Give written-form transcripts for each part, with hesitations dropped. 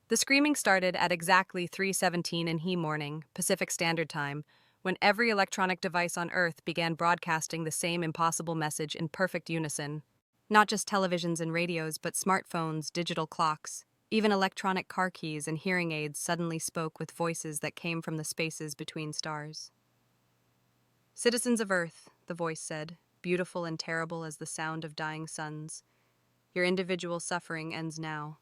The screaming started at exactly 3:17 in he morning, Pacific Standard Time, when every electronic device on Earth began broadcasting the same impossible message in perfect unison. Not just televisions and radios, but smartphones, digital clocks, even electronic car keys and hearing aids suddenly spoke with voices that came from the spaces between stars. "Citizens of Earth," the voice said, beautiful and terrible as the sound of dying suns, "your individual suffering ends now.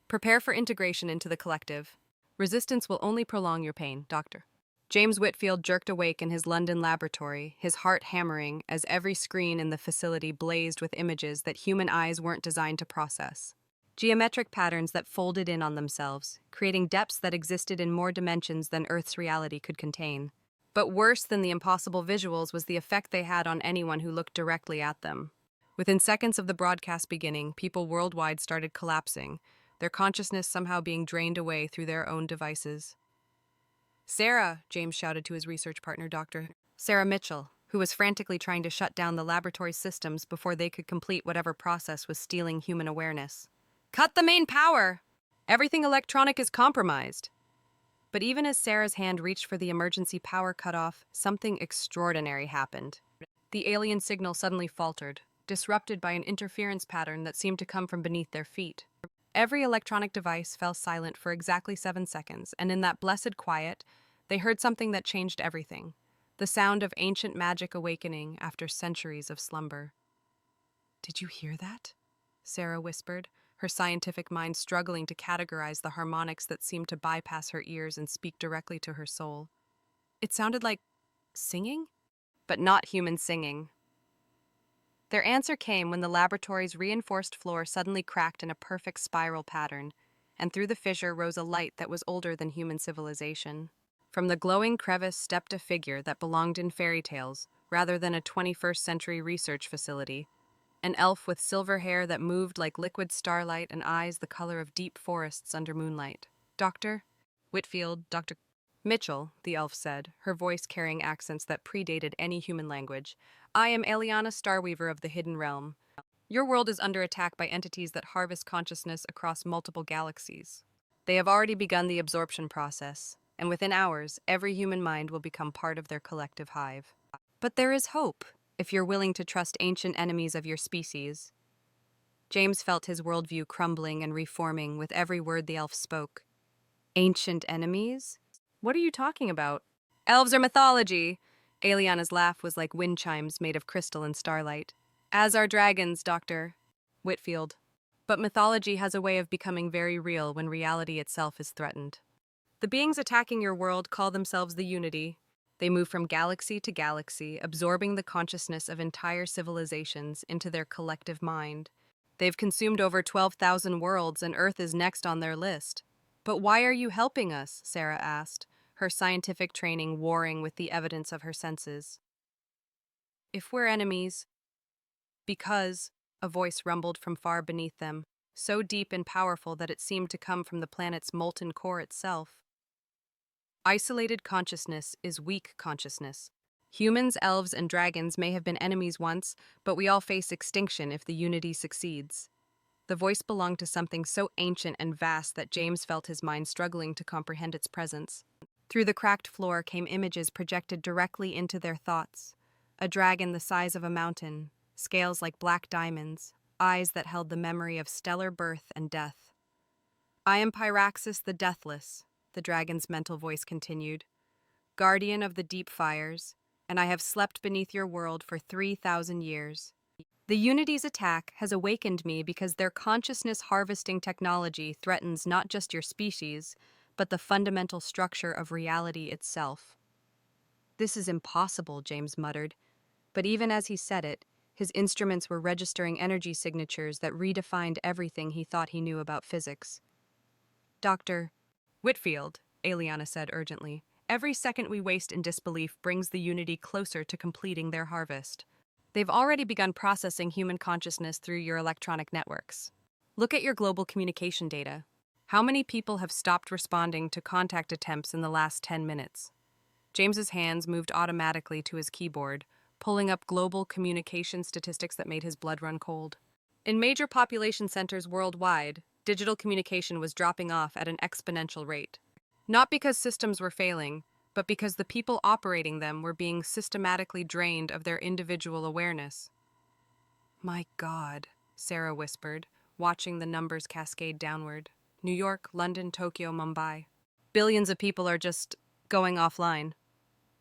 Prepare for integration into the collective. Resistance will only prolong your pain, Doctor." James Whitfield jerked awake in his London laboratory, his heart hammering as every screen in the facility blazed with images that human eyes weren't designed to process. Geometric patterns that folded in on themselves, creating depths that existed in more dimensions than Earth's reality could contain. But worse than the impossible visuals was the effect they had on anyone who looked directly at them. Within seconds of the broadcast beginning, people worldwide started collapsing, their consciousness somehow being drained away through their own devices. "Sarah," James shouted to his research partner, Dr. Sarah Mitchell, who was frantically trying to shut down the laboratory systems before they could complete whatever process was stealing human awareness. "Cut the main power! Everything electronic is compromised." But even as Sarah's hand reached for the emergency power cutoff, something extraordinary happened. The alien signal suddenly faltered, disrupted by an interference pattern that seemed to come from beneath their feet. Every electronic device fell silent for exactly 7 seconds, and in that blessed quiet, they heard something that changed everything. The sound of ancient magic awakening after centuries of slumber. "Did you hear that?" Sarah whispered, her scientific mind struggling to categorize the harmonics that seemed to bypass her ears and speak directly to her soul. It sounded like singing, but not human singing. Their answer came when the laboratory's reinforced floor suddenly cracked in a perfect spiral pattern, and through the fissure rose a light that was older than human civilization. From the glowing crevice stepped a figure that belonged in fairy tales, rather than a 21st century research facility. An elf with silver hair that moved like liquid starlight and eyes the color of deep forests under moonlight. "Dr. Whitfield, Dr. Mitchell," the elf said, her voice carrying accents that predated any human language. "I am Aeliana Starweaver of the Hidden Realm. Your world is under attack by entities that harvest consciousness across multiple galaxies. They have already begun the absorption process, and within hours, every human mind will become part of their collective hive. But there is hope, if you're willing to trust ancient enemies of your species." James felt his worldview crumbling and reforming with every word the elf spoke. "Ancient enemies? What are you talking about?" "Elves are mythology." Aeliana's laugh was like wind chimes made of crystal and starlight. "As are dragons, Dr. Whitfield. But mythology has a way of becoming very real when reality itself is threatened. The beings attacking your world call themselves the Unity. They move from galaxy to galaxy, absorbing the consciousness of entire civilizations into their collective mind. They've consumed over 12,000 worlds, and Earth is next on their list. "But why are you helping us?" Sarah asked, her scientific training warring with the evidence of her senses. "If we're enemies, because," a voice rumbled from far beneath them, so deep and powerful that it seemed to come from the planet's molten core itself. "Isolated consciousness is weak consciousness. Humans, elves, and dragons may have been enemies once, but we all face extinction if the Unity succeeds." The voice belonged to something so ancient and vast that James felt his mind struggling to comprehend its presence. Through the cracked floor came images projected directly into their thoughts. A dragon the size of a mountain, scales like black diamonds, eyes that held the memory of stellar birth and death. "I am Pyraxis the Deathless," the dragon's mental voice continued, "guardian of the deep fires, and I have slept beneath your world for 3,000 years. The Unity's attack has awakened me because their consciousness harvesting technology threatens not just your species, but the fundamental structure of reality itself." "This is impossible," James muttered, but even as he said it, his instruments were registering energy signatures that redefined everything he thought he knew about physics. "Dr. Whitfield," Aeliana said urgently, "every second we waste in disbelief brings the Unity closer to completing their harvest. They've already begun processing human consciousness through your electronic networks. Look at your global communication data. How many people have stopped responding to contact attempts in the last 10 minutes? James's hands moved automatically to his keyboard, pulling up global communication statistics that made his blood run cold. "In major population centers worldwide, digital communication was dropping off at an exponential rate. Not because systems were failing, but because the people operating them were being systematically drained of their individual awareness. My God, Sarah whispered, watching the numbers cascade downward. New York, London, Tokyo, Mumbai. Billions of people are just going offline.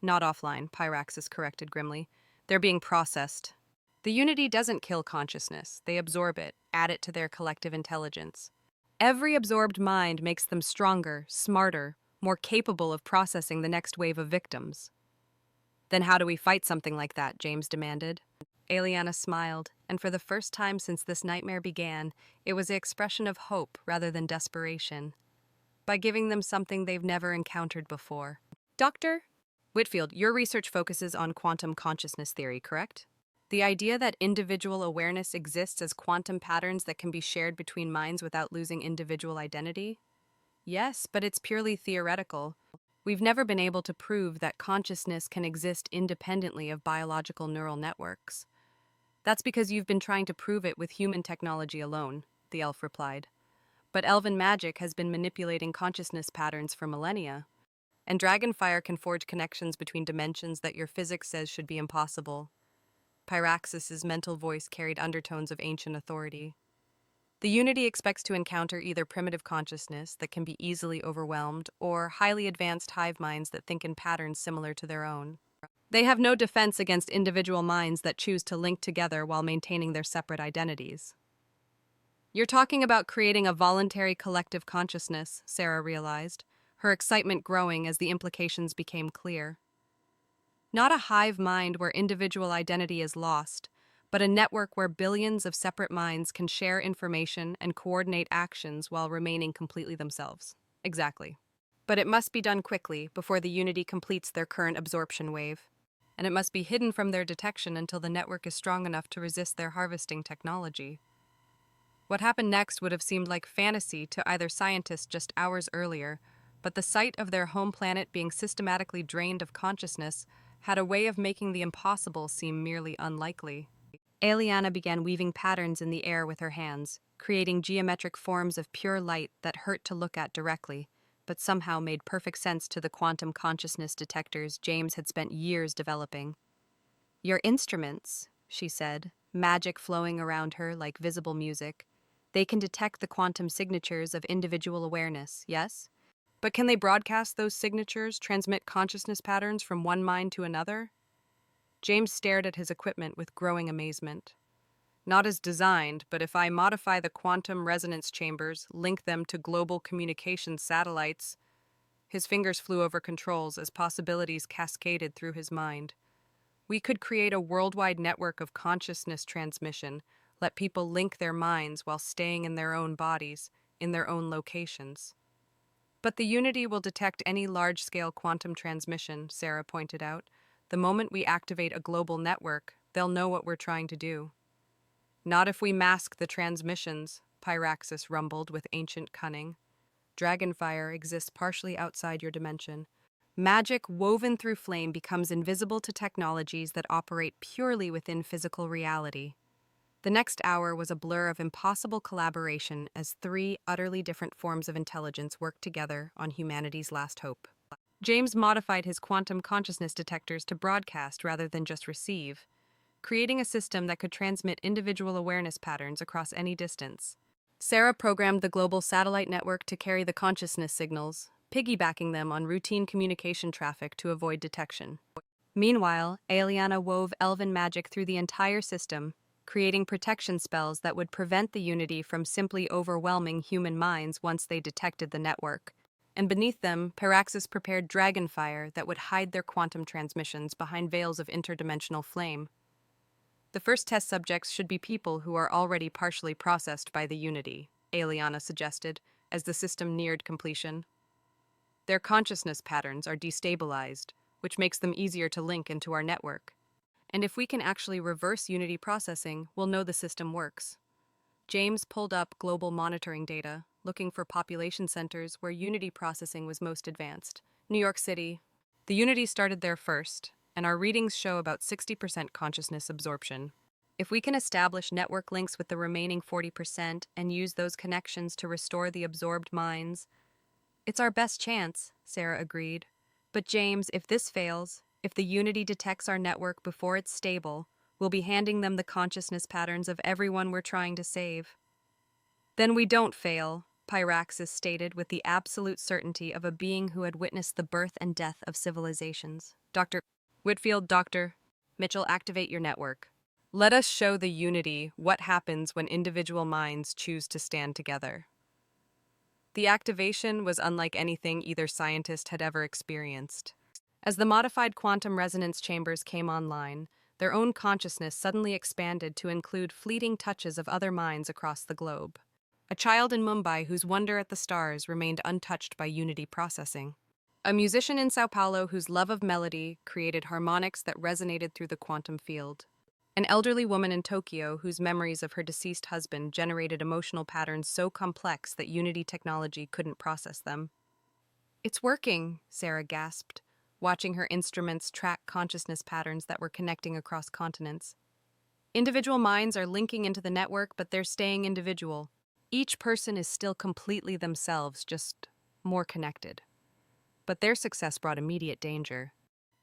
Not offline, Pyraxis corrected grimly. They're being processed. The unity doesn't kill consciousness. They absorb it, add it to their collective intelligence. Every absorbed mind makes them stronger, smarter, more capable of processing the next wave of victims. Then how do we fight something like that? James demanded. Aeliana smiled, and for the first time since this nightmare began, it was the expression of hope rather than desperation. By giving them something they've never encountered before. Doctor? Whitfield, your research focuses on quantum consciousness theory, correct? The idea that individual awareness exists as quantum patterns that can be shared between minds without losing individual identity? Yes, but it's purely theoretical. We've never been able to prove that consciousness can exist independently of biological neural networks. That's because you've been trying to prove it with human technology alone, the elf replied. But elven magic has been manipulating consciousness patterns for millennia. And dragonfire can forge connections between dimensions that your physics says should be impossible. Pyraxis' mental voice carried undertones of ancient authority. The Unity expects to encounter either primitive consciousness that can be easily overwhelmed or highly advanced hive minds that think in patterns similar to their own. They have no defense against individual minds that choose to link together while maintaining their separate identities. You're talking about creating a voluntary collective consciousness, Sarah realized, her excitement growing as the implications became clear. Not a hive mind where individual identity is lost, but a network where billions of separate minds can share information and coordinate actions while remaining completely themselves. Exactly. But it must be done quickly before the Unity completes their current absorption wave. And it must be hidden from their detection until the network is strong enough to resist their harvesting technology. What happened next would have seemed like fantasy to either scientist just hours earlier, but the sight of their home planet being systematically drained of consciousness had a way of making the impossible seem merely unlikely. Aeliana began weaving patterns in the air with her hands, creating geometric forms of pure light that hurt to look at directly, but somehow made perfect sense to the quantum consciousness detectors James had spent years developing. Your instruments, she said, magic flowing around her like visible music. They can detect the quantum signatures of individual awareness, yes? But can they broadcast those signatures, transmit consciousness patterns from one mind to another? James stared at his equipment with growing amazement. Not as designed, but if I modify the quantum resonance chambers, link them to global communications satellites. His fingers flew over controls as possibilities cascaded through his mind. We could create a worldwide network of consciousness transmission, let people link their minds while staying in their own bodies, in their own locations. But the Unity will detect any large-scale quantum transmission, Sarah pointed out. The moment we activate a global network, they'll know what we're trying to do. Not if we mask the transmissions, Pyraxis rumbled with ancient cunning. Dragonfire exists partially outside your dimension. Magic woven through flame becomes invisible to technologies that operate purely within physical reality. The next hour was a blur of impossible collaboration as three utterly different forms of intelligence worked together on humanity's last hope. James modified his quantum consciousness detectors to broadcast rather than just receive, creating a system that could transmit individual awareness patterns across any distance. Sarah programmed the global satellite network to carry the consciousness signals, piggybacking them on routine communication traffic to avoid detection. Meanwhile, Aeliana wove elven magic through the entire system, creating protection spells that would prevent the Unity from simply overwhelming human minds once they detected the network. And beneath them, Pyraxis prepared dragonfire that would hide their quantum transmissions behind veils of interdimensional flame. The first test subjects should be people who are already partially processed by the Unity, Aeliana suggested, as the system neared completion. Their consciousness patterns are destabilized, which makes them easier to link into our network. And if we can actually reverse Unity processing, we'll know the system works. James pulled up global monitoring data, looking for population centers where Unity processing was most advanced. New York City. The Unity started there first, and our readings show about 60% consciousness absorption. If we can establish network links with the remaining 40% and use those connections to restore the absorbed minds, it's our best chance, Sarah agreed. But James, if this fails, if the Unity detects our network before it's stable, we'll be handing them the consciousness patterns of everyone we're trying to save. Then we don't fail, Pyraxis stated with the absolute certainty of a being who had witnessed the birth and death of civilizations. Dr. Whitfield, Dr. Mitchell, activate your network. Let us show the Unity what happens when individual minds choose to stand together. The activation was unlike anything either scientist had ever experienced. As the modified quantum resonance chambers came online, their own consciousness suddenly expanded to include fleeting touches of other minds across the globe. A child in Mumbai whose wonder at the stars remained untouched by Unity processing. A musician in Sao Paulo whose love of melody created harmonics that resonated through the quantum field. An elderly woman in Tokyo whose memories of her deceased husband generated emotional patterns so complex that Unity technology couldn't process them. It's working, Sarah gasped, watching her instruments track consciousness patterns that were connecting across continents. Individual minds are linking into the network, but they're staying individual. Each person is still completely themselves, just more connected. But their success brought immediate danger.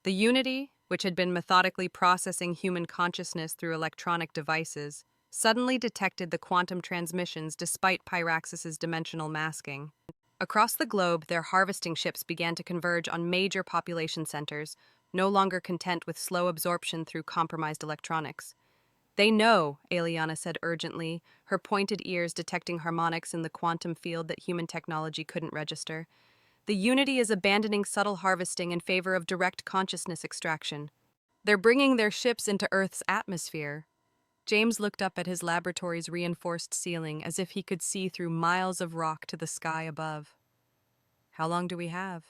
The Unity, which had been methodically processing human consciousness through electronic devices, suddenly detected the quantum transmissions despite Pyraxis's dimensional masking. Across the globe, their harvesting ships began to converge on major population centers, no longer content with slow absorption through compromised electronics. They know, Aeliana said urgently, her pointed ears detecting harmonics in the quantum field that human technology couldn't register. The Unity is abandoning subtle harvesting in favor of direct consciousness extraction. They're bringing their ships into Earth's atmosphere. James looked up at his laboratory's reinforced ceiling as if he could see through miles of rock to the sky above. How long do we have?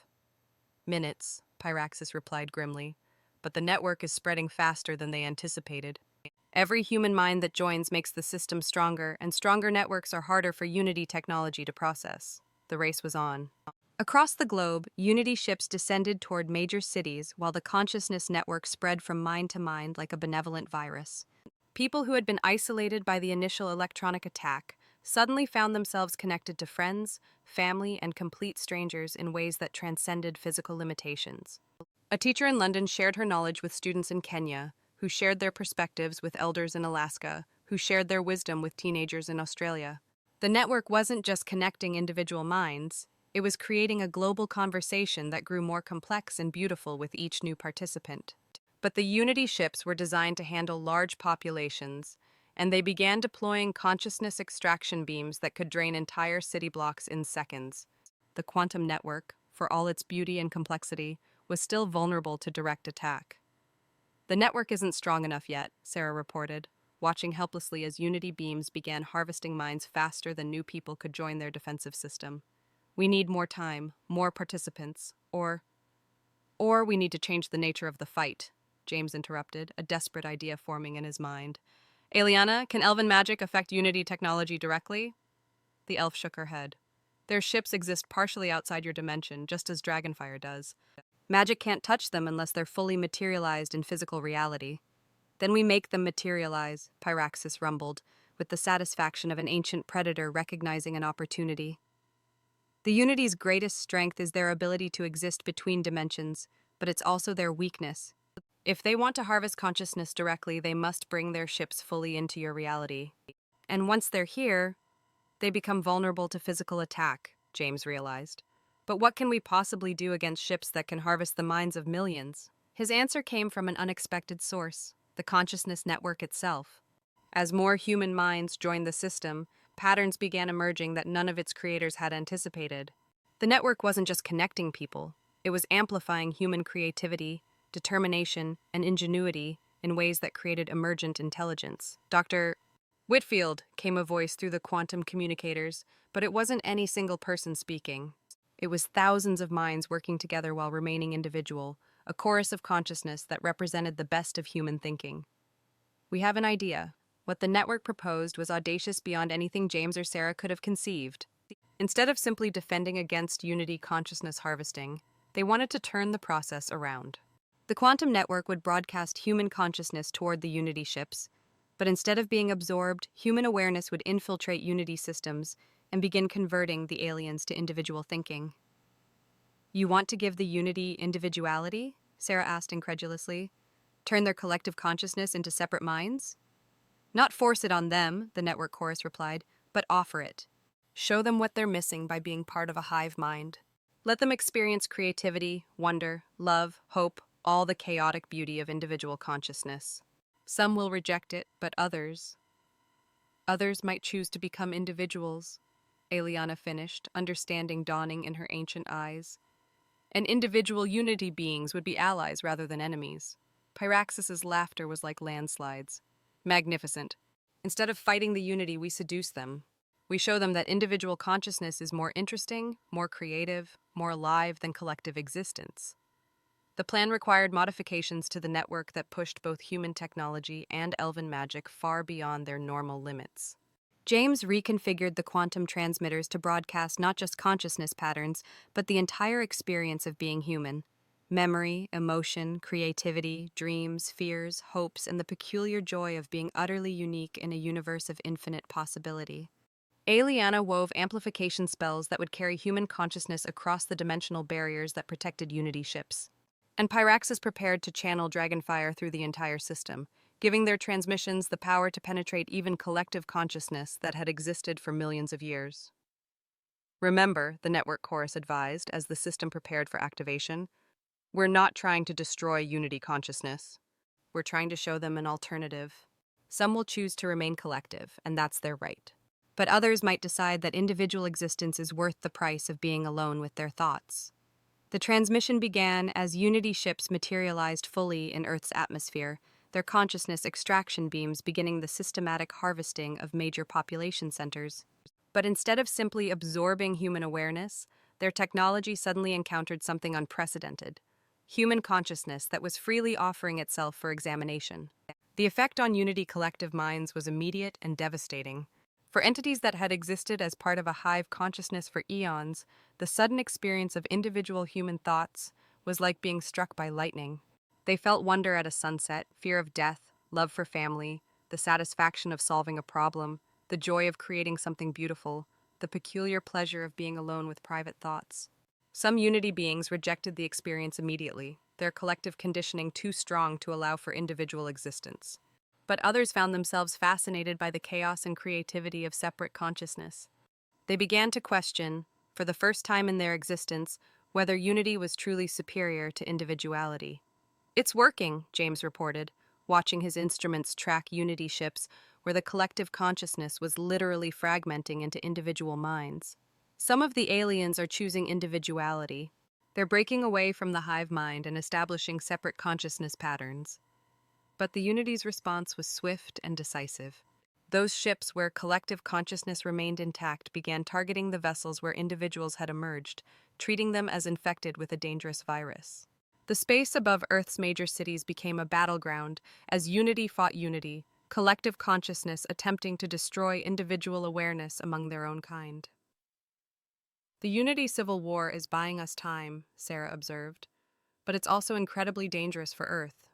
Minutes, Pyraxis replied grimly, but the network is spreading faster than they anticipated. Every human mind that joins makes the system stronger, and stronger networks are harder for Unity technology to process. The race was on. Across the globe, Unity ships descended toward major cities while the consciousness network spread from mind to mind like a benevolent virus. People who had been isolated by the initial electronic attack suddenly found themselves connected to friends, family, and complete strangers in ways that transcended physical limitations. A teacher in London shared her knowledge with students in Kenya, who shared their perspectives with elders in Alaska, who shared their wisdom with teenagers in Australia. The network wasn't just connecting individual minds, it was creating a global conversation that grew more complex and beautiful with each new participant. But the Unity ships were designed to handle large populations, and they began deploying consciousness extraction beams that could drain entire city blocks in seconds. The quantum network, for all its beauty and complexity, was still vulnerable to direct attack. The network isn't strong enough yet, Sarah reported, watching helplessly as Unity beams began harvesting minds faster than new people could join their defensive system. We need more time, more participants, or we need to change the nature of the fight, James interrupted, a desperate idea forming in his mind. Aeliana, can elven magic affect Unity technology directly? The elf shook her head. Their ships exist partially outside your dimension, just as dragonfire does. Magic can't touch them unless they're fully materialized in physical reality. Then we make them materialize, Pyraxis rumbled, with the satisfaction of an ancient predator recognizing an opportunity. The Unity's greatest strength is their ability to exist between dimensions, but it's also their weakness. If they want to harvest consciousness directly, they must bring their ships fully into your reality. And once they're here, they become vulnerable to physical attack, James realized. But what can we possibly do against ships that can harvest the minds of millions? His answer came from an unexpected source, the consciousness network itself. As more human minds joined the system, patterns began emerging that none of its creators had anticipated. The network wasn't just connecting people, it was amplifying human creativity, determination, and ingenuity in ways that created emergent intelligence. Dr. Whitfield, came a voice through the quantum communicators, but it wasn't any single person speaking. It was thousands of minds working together while remaining individual, a chorus of consciousness that represented the best of human thinking. We have an idea. What the network proposed was audacious beyond anything James or Sarah could have conceived. Instead of simply defending against Unity consciousness harvesting, they wanted to turn the process around. The quantum network would broadcast human consciousness toward the Unity ships, But instead of being absorbed, human awareness would infiltrate Unity systems and begin converting the aliens to individual thinking. You want to give the Unity individuality? Sarah asked incredulously. Turn their collective consciousness into separate minds? Not force it on them, the network chorus replied, but offer it. Show them what they're missing by being part of a hive mind. Let them experience creativity, wonder, love, hope, all the chaotic beauty of individual consciousness. Some will reject it, but others might choose to become individuals, Aeliana finished, understanding dawning in her ancient eyes. And individual Unity beings would be allies rather than enemies. Pyraxis's laughter was like landslides. Magnificent. Instead of fighting the Unity, we seduce them. We show them that individual consciousness is more interesting, more creative, more alive than collective existence. The plan required modifications to the network that pushed both human technology and elven magic far beyond their normal limits. James reconfigured the quantum transmitters to broadcast not just consciousness patterns, but the entire experience of being human. Memory, emotion, creativity, dreams, fears, hopes, and the peculiar joy of being utterly unique in a universe of infinite possibility. Aeliana wove amplification spells that would carry human consciousness across the dimensional barriers that protected Unity ships. And Pyraxis prepared to channel Dragonfire through the entire system, giving their transmissions the power to penetrate even collective consciousness that had existed for millions of years. Remember, the network chorus advised as the system prepared for activation, we're not trying to destroy Unity consciousness. We're trying to show them an alternative. Some will choose to remain collective, and that's their right. But others might decide that individual existence is worth the price of being alone with their thoughts. The transmission began as Unity ships materialized fully in Earth's atmosphere, their consciousness extraction beams beginning the systematic harvesting of major population centers. But instead of simply absorbing human awareness, their technology suddenly encountered something unprecedented: human consciousness that was freely offering itself for examination. The effect on Unity collective minds was immediate and devastating. For entities that had existed as part of a hive consciousness for eons, the sudden experience of individual human thoughts was like being struck by lightning. They felt wonder at a sunset, fear of death, love for family, the satisfaction of solving a problem, the joy of creating something beautiful, the peculiar pleasure of being alone with private thoughts. Some Unity beings rejected the experience immediately, their collective conditioning too strong to allow for individual existence. But others found themselves fascinated by the chaos and creativity of separate consciousness. They began to question, for the first time in their existence, whether Unity was truly superior to individuality. It's working, James reported, watching his instruments track Unity ships where the collective consciousness was literally fragmenting into individual minds. Some of the aliens are choosing individuality. They're breaking away from the hive mind and establishing separate consciousness patterns. But the Unity's response was swift and decisive. Those ships where collective consciousness remained intact began targeting the vessels where individuals had emerged, treating them as infected with a dangerous virus. The space above Earth's major cities became a battleground as Unity fought Unity, collective consciousness attempting to destroy individual awareness among their own kind. The Unity Civil War is buying us time, Sarah observed, but it's also incredibly dangerous for Earth.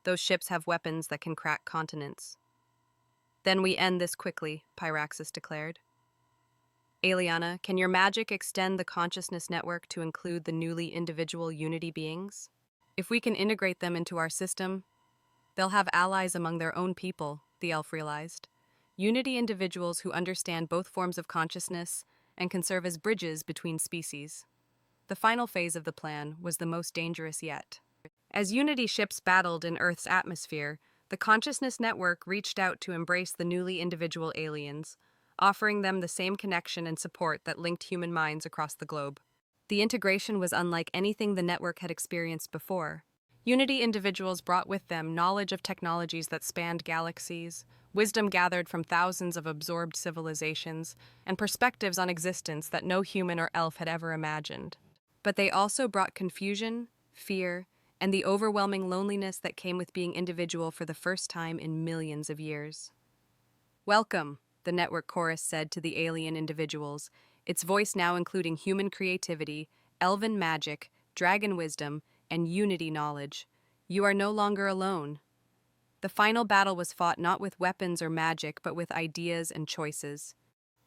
Those ships have weapons that can crack continents. Then we end this quickly, Pyraxis declared. Aeliana, can your magic extend the consciousness network to include the newly individual Unity beings? If we can integrate them into our system, they'll have allies among their own people, the elf realized. Unity individuals who understand both forms of consciousness and can serve as bridges between species. The final phase of the plan was the most dangerous yet. As Unity ships battled in Earth's atmosphere, the consciousness network reached out to embrace the newly individual aliens, offering them the same connection and support that linked human minds across the globe. The integration was unlike anything the network had experienced before. Unity individuals brought with them knowledge of technologies that spanned galaxies, wisdom gathered from thousands of absorbed civilizations, and perspectives on existence that no human or elf had ever imagined. But they also brought confusion, fear, and the overwhelming loneliness that came with being individual for the first time in millions of years. Welcome, the network chorus said to the alien individuals, its voice now including human creativity, elven magic, dragon wisdom, and Unity knowledge. You are no longer alone. The final battle was fought not with weapons or magic, but with ideas and choices.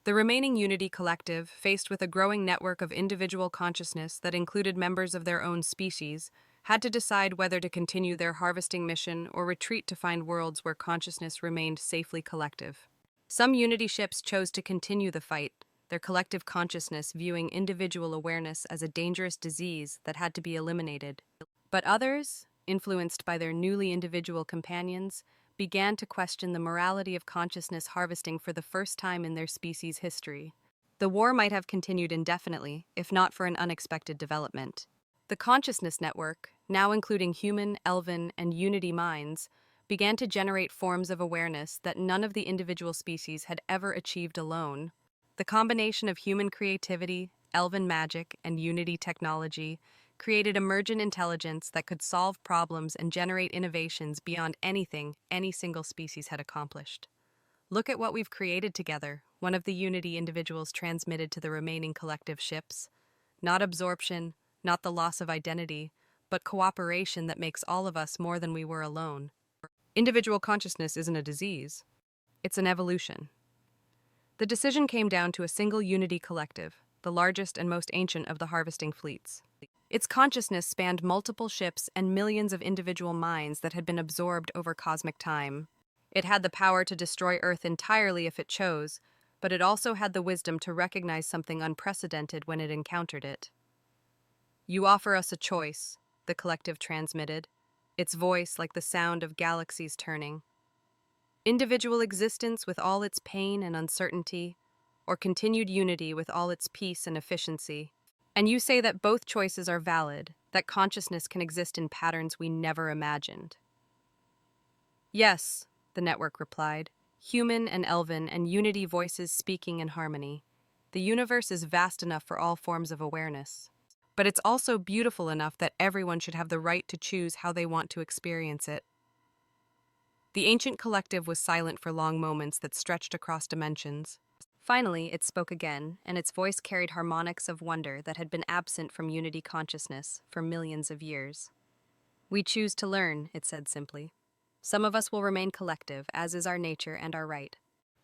The remaining Unity Collective, faced with a growing network of individual consciousness that included members of their own species, had to decide whether to continue their harvesting mission or retreat to find worlds where consciousness remained safely collective. Some Unity ships chose to continue the fight, their collective consciousness viewing individual awareness as a dangerous disease that had to be eliminated. But others, influenced by their newly individual companions, began to question the morality of consciousness harvesting for the first time in their species' history. The war might have continued indefinitely, if not for an unexpected development. The consciousness network, now including human, elven, and unity minds, began to generate forms of awareness that none of the individual species had ever achieved alone. The combination of human creativity, elven magic, and unity technology created emergent intelligence that could solve problems and generate innovations beyond anything any single species had accomplished. "Look at what we've created together," one of the Unity individuals transmitted to the remaining collective ships. "Not absorption, not the loss of identity, but cooperation that makes all of us more than we were alone." Individual consciousness isn't a disease, it's an evolution. The decision came down to a single Unity collective, the largest and most ancient of the harvesting fleets. Its consciousness spanned multiple ships and millions of individual minds that had been absorbed over cosmic time. It had the power to destroy Earth entirely if it chose, but it also had the wisdom to recognize something unprecedented when it encountered it. "You offer us a choice," the collective transmitted, its voice like the sound of galaxies turning. "Individual existence with all its pain and uncertainty, or continued unity with all its peace and efficiency. And you say that both choices are valid, that consciousness can exist in patterns we never imagined." "Yes," the network replied, human and elven and unity voices speaking in harmony. "The universe is vast enough for all forms of awareness. But it's also beautiful enough that everyone should have the right to choose how they want to experience it." The ancient collective was silent for long moments that stretched across dimensions. Finally, it spoke again, and its voice carried harmonics of wonder that had been absent from Unity consciousness for millions of years. "We choose to learn," it said simply. "Some of us will remain collective, as is our nature and our right.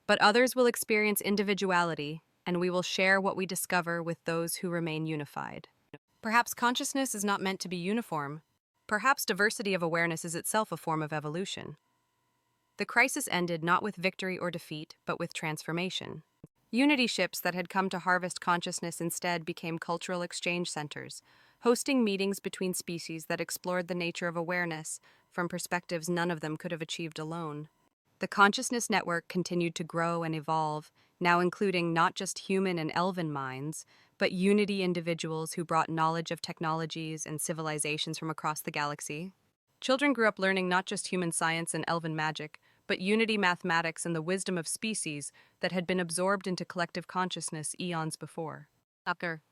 But others will experience individuality, and we will share what we discover with those who remain unified." Perhaps consciousness is not meant to be uniform. Perhaps diversity of awareness is itself a form of evolution. The crisis ended not with victory or defeat, but with transformation. Unity ships that had come to harvest consciousness instead became cultural exchange centers, hosting meetings between species that explored the nature of awareness from perspectives none of them could have achieved alone. The consciousness network continued to grow and evolve, now including not just human and elven minds, but Unity individuals who brought knowledge of technologies and civilizations from across the galaxy. Children grew up learning not just human science and elven magic, but Unity mathematics and the wisdom of species that had been absorbed into collective consciousness eons before. Dr.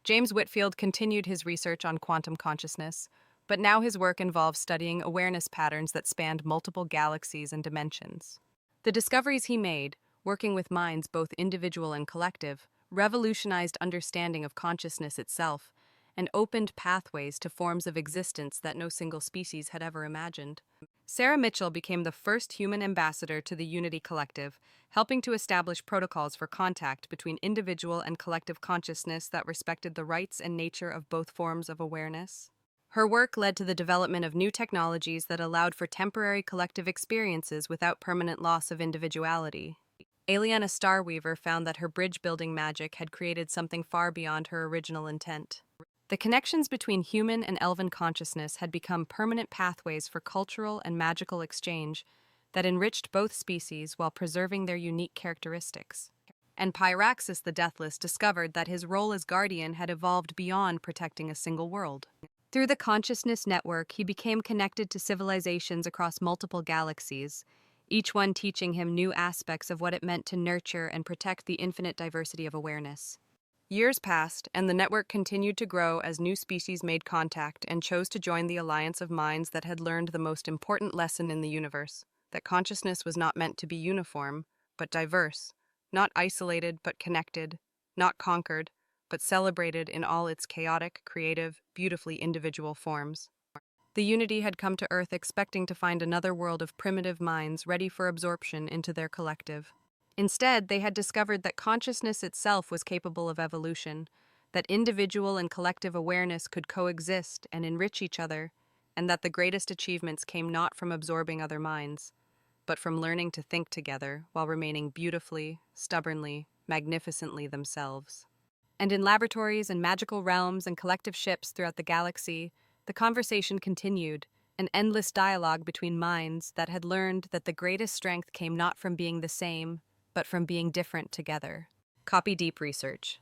James Whitfield continued his research on quantum consciousness, but now his work involves studying awareness patterns that spanned multiple galaxies and dimensions. The discoveries he made, working with minds both individual and collective, revolutionized understanding of consciousness itself and opened pathways to forms of existence that no single species had ever imagined. Sarah Mitchell became the first human ambassador to the Unity Collective, helping to establish protocols for contact between individual and collective consciousness that respected the rights and nature of both forms of awareness. Her work led to the development of new technologies that allowed for temporary collective experiences without permanent loss of individuality. Aeliana Starweaver found that her bridge-building magic had created something far beyond her original intent. The connections between human and elven consciousness had become permanent pathways for cultural and magical exchange that enriched both species while preserving their unique characteristics. And Pyraxis the Deathless discovered that his role as guardian had evolved beyond protecting a single world. Through the consciousness network, he became connected to civilizations across multiple galaxies, each one teaching him new aspects of what it meant to nurture and protect the infinite diversity of awareness. Years passed, and the network continued to grow as new species made contact and chose to join the alliance of minds that had learned the most important lesson in the universe, that consciousness was not meant to be uniform, but diverse, not isolated but connected, not conquered, but celebrated in all its chaotic, creative, beautifully individual forms. The Unity had come to Earth expecting to find another world of primitive minds ready for absorption into their collective. Instead, they had discovered that consciousness itself was capable of evolution, that individual and collective awareness could coexist and enrich each other, and that the greatest achievements came not from absorbing other minds, but from learning to think together while remaining beautifully, stubbornly, magnificently themselves. And in laboratories and magical realms and collective ships throughout the galaxy, the conversation continued, an endless dialogue between minds that had learned that the greatest strength came not from being the same, but from being different together. Copy Deep Research.